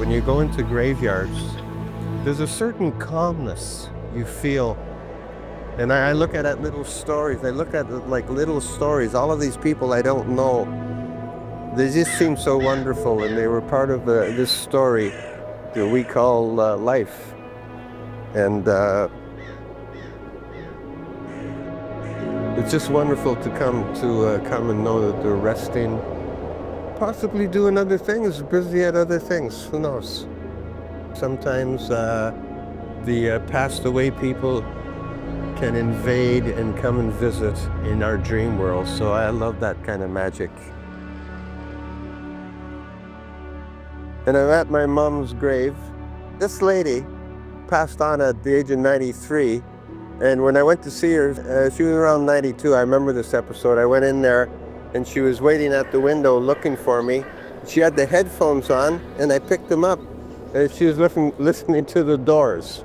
When you go into graveyards, there's a certain calmness you feel. And I look at little stories. I look at like little stories. All of these people I don't know, they just seem so wonderful, and they were part of this story that we call life. And it's just wonderful to come and know that they're resting, possibly doing other things, busy at other things. Who knows? Sometimes the passed away people can invade and come and visit in our dream world. So I love that kind of magic. And I'm at my mom's grave. This lady passed on at the age of 93. And when I went to see her, she was around 92. I remember this episode. I went in there and she was waiting at the window looking for me. She had the headphones on and I picked them up. And she was listening to the Doors.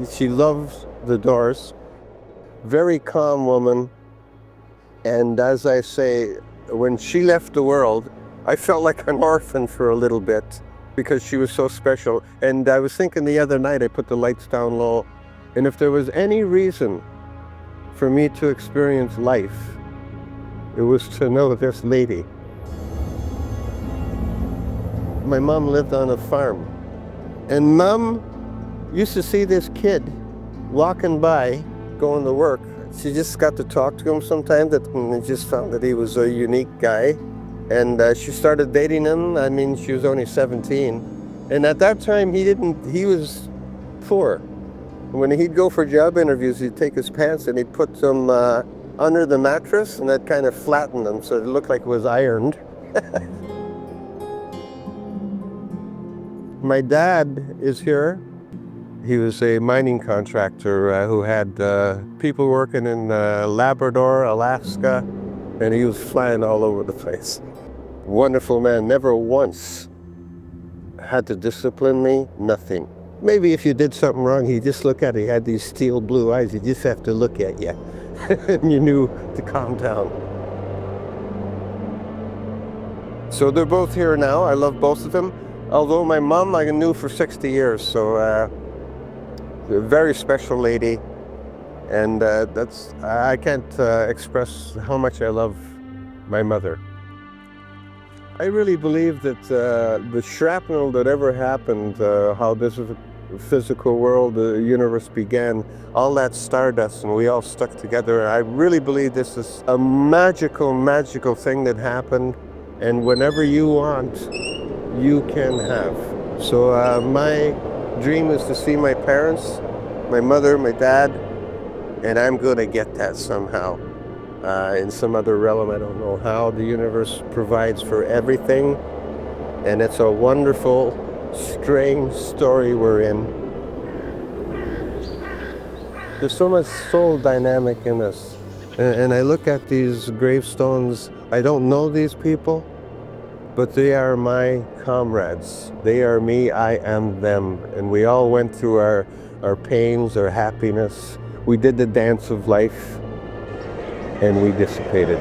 She loves the Doors. Very calm woman. And as I say, when she left the world, I felt like an orphan for a little bit because she was so special. And I was thinking the other night, I put the lights down low, and if there was any reason for me to experience life, it was to know this lady. My mom lived on a farm, and Mom used to see this kid walking by, going to work. She just got to talk to him sometimes, and just found that he was a unique guy. And she started dating him. I mean, she was only 17. And at that time, he was poor. When he'd go for job interviews, he'd take his pants and he'd put them under the mattress, and that kind of flattened them so it looked like it was ironed. My dad is here. He was a mining contractor who had people working in Labrador, Alaska, and he was flying all over the place. Wonderful man, never once had to discipline me, nothing. Maybe if you did something wrong, he'd just look at it. He had these steel blue eyes, he'd just have to look at you. And you knew to calm down. So they're both here now. I love both of them. Although my mom I knew for 60 years, so a very special lady. And I can't express how much I love my mother. I really believe that the shrapnel that ever happened, how this is a physical world, the universe began, all that stardust, and we all stuck together. I really believe this is a magical, magical thing that happened, and whenever you want, you can have. So my dream is to see my parents, my mother, my dad, and I'm going to get that somehow. In some other realm, I don't know how. The universe provides for everything, and it's a wonderful, strange story we're in. There's so much soul dynamic in us. And I look at these gravestones, I don't know these people, but they are my comrades. They are me, I am them. And we all went through our pains, our happiness. We did the dance of life, and we dissipated.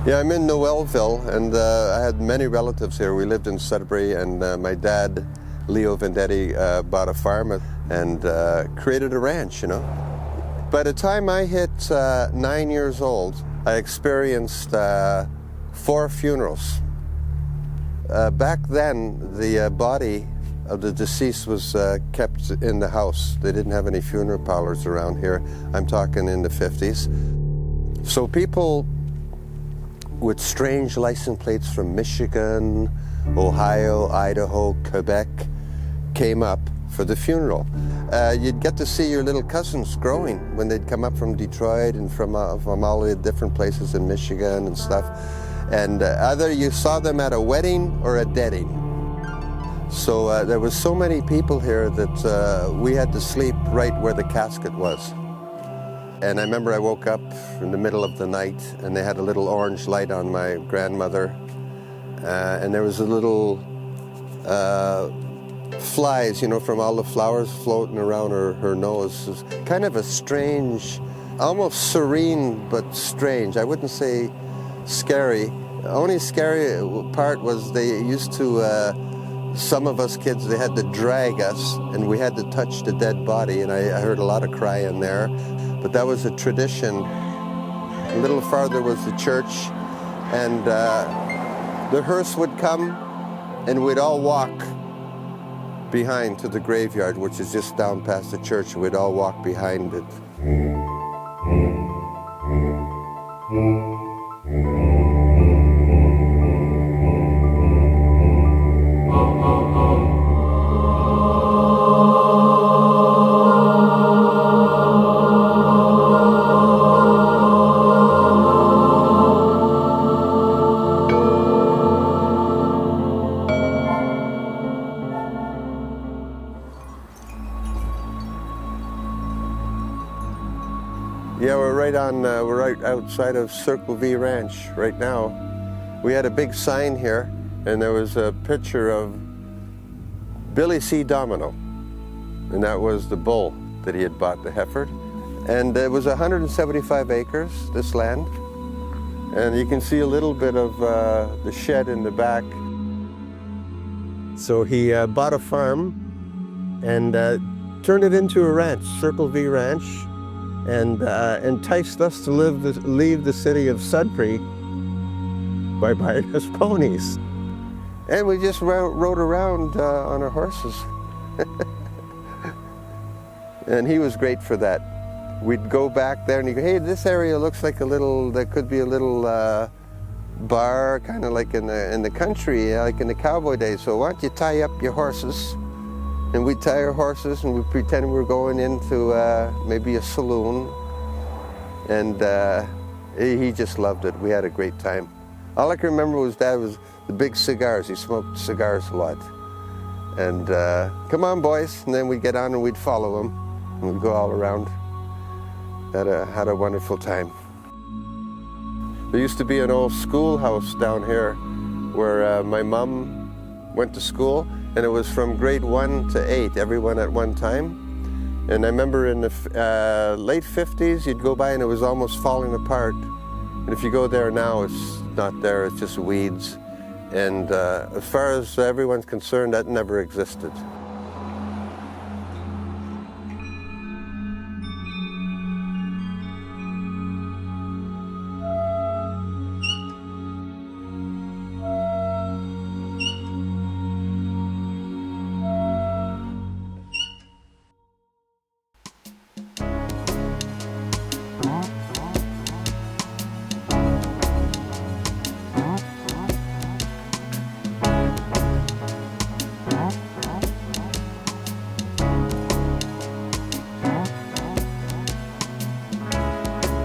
Yeah, I'm in Noelville, and I had many relatives here. We lived in Sudbury, and my dad, Leo Vendetti, bought a farm and created a ranch, you know. By the time I hit 9 years old, I experienced 4 funerals. Back then, the body of the deceased was kept in the house. They didn't have any funeral parlors around here. I'm talking in the 50s. So people with strange license plates from Michigan, Ohio, Idaho, Quebec, came up for the funeral. You'd get to see your little cousins growing when they'd come up from Detroit and from all the different places in Michigan and stuff. And either you saw them at a wedding or a deading. So there was so many people here that we had to sleep right where the casket was. And I remember I woke up in the middle of the night and they had a little orange light on my grandmother. And there was a little flies, you know, from all the flowers floating around her nose. It was kind of a strange, almost serene, but strange. I wouldn't say scary. The only scary part was they used to, some of us kids, they had to drag us and we had to touch the dead body, and I heard a lot of crying there. But that was a tradition. A little farther was the church, and the hearse would come and we'd all walk behind to the graveyard, which is just down past the church. We'd all walk behind it. Yeah, we're right outside of Circle V Ranch right now. We had a big sign here, and there was a picture of Billy C. Domino, and that was the bull that he had bought, the heifer. And it was 175 acres, this land, and you can see a little bit of the shed in the back. So he bought a farm and turned it into a ranch, Circle V Ranch, and enticed us to leave the city of Sudbury by buying us ponies. And we just rode around on our horses. And he was great for that. We'd go back there and he'd go, hey, this area looks like there could be a little bar, kind of like in the country, like in the cowboy days. So why don't you tie up your horses? And we'd tie our horses and we'd pretend we were going into maybe a saloon. And he just loved it. We had a great time. All I can remember was Dad was the big cigars. He smoked cigars a lot. And come on, boys. And then we'd get on and we'd follow him. And we'd go all around. Had a wonderful time. There used to be an old schoolhouse down here where my mom went to school. And it was from grade 1 to 8, everyone at one time. And I remember in the late 50s, you'd go by and it was almost falling apart. And if you go there now, it's not there, it's just weeds. And as far as everyone's concerned, that never existed.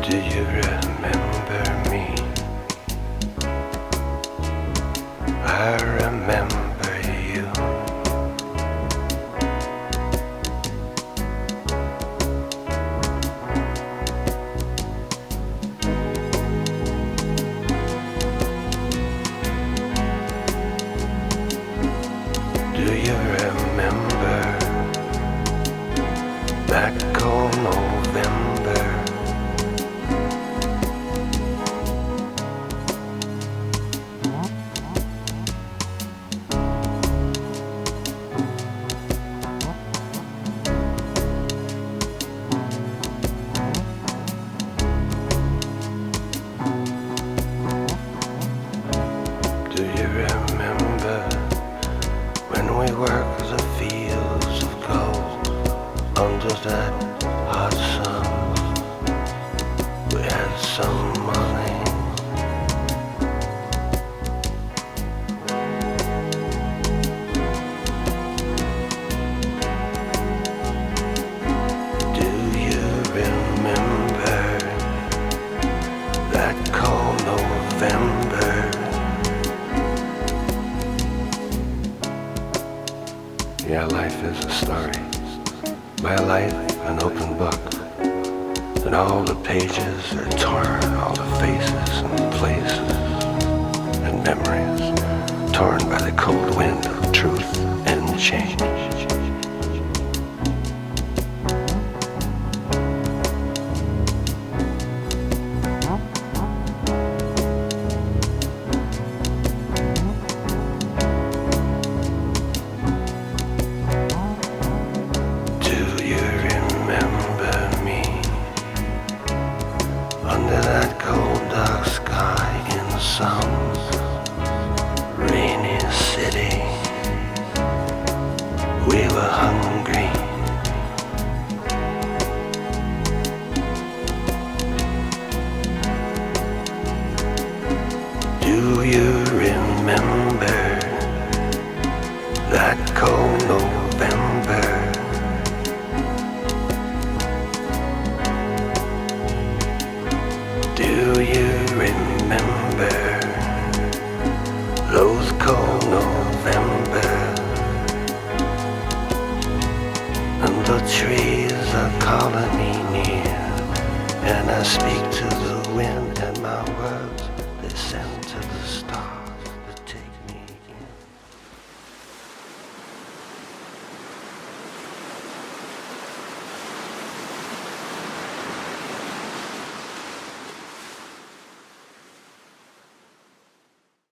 Do you remember me? I remember you. Do you remember back on November? Do you remember when we worked the fields of gold under that hot sun? We had some money. Yeah, life is a story. My life, an open book. And all the pages are torn, all the faces and places and memories, torn by the cold wind of truth and change. Do you remember that cold November